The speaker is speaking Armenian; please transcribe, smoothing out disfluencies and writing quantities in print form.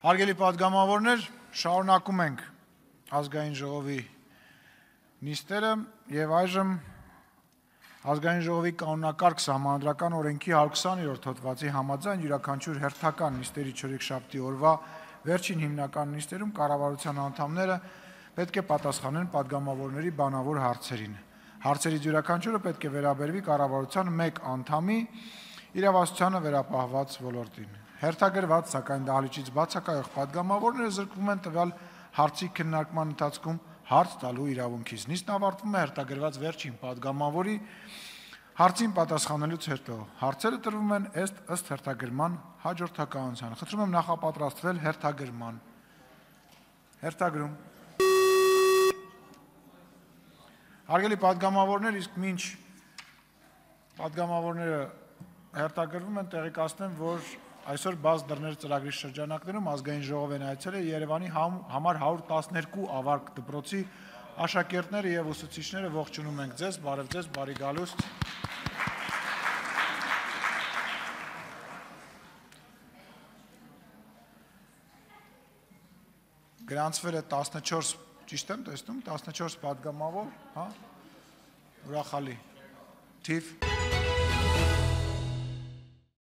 Հարգելի պատգամավորներ, շարունակում ենք ազգային ժողովի նիստերը եւ այժմ ազգային ժողովի կանոնակարգ սահմանադրական օրենքի 120-րդ հոդվածի համաձայն յուրաքանչյուր հերթական նիստերի չորեքշաբթի օրվա վերջին հիմնական նիստերում կառավարության անդամները պետք է պատասխանեն պատգամավորների բանավոր հարցերին։ Հարցերից յուրաքանչյուրը պետք է վերաբերվի կառավարության մեկ անդամի իրավասությանը վերապահված ոլորտին։ Հերթագրված, սակայն դահլիճից բացակայող պատգամավորները զրկվում են տվյալ հարցի քննարկման ընթացքում հարց տալու իրավունքից։ Նիստն ավարտվում է հերթագրված վերջին պատգամավորի հարցին պատասխանելուց հետո։ Հարցերը տրվում են ըստ հերթագրման հաջորդականության։ Խնդրում եմ նախապատրաստվել հերթագրման։ Հերթագրում։ Հարգելի պատգամավորներ, իսկ մինչ պատգամավորները հերթագրվում են, տեղեկացնեմ, որ այսօր բաց դռներ ծրագրի շրջանակներում ազգային ժողով են այցելել Երևանի համար 112 ավագ դպրոցի աշակերտները եւ ուսուցիչները, ողջունում ենք ձեզ, բարև ձեզ, բարի գալուստ։ Գրանցվել է 14, ճիշտ եմ տեսնում, 14 պատգամավոր, հա, ուրախալի, թիվ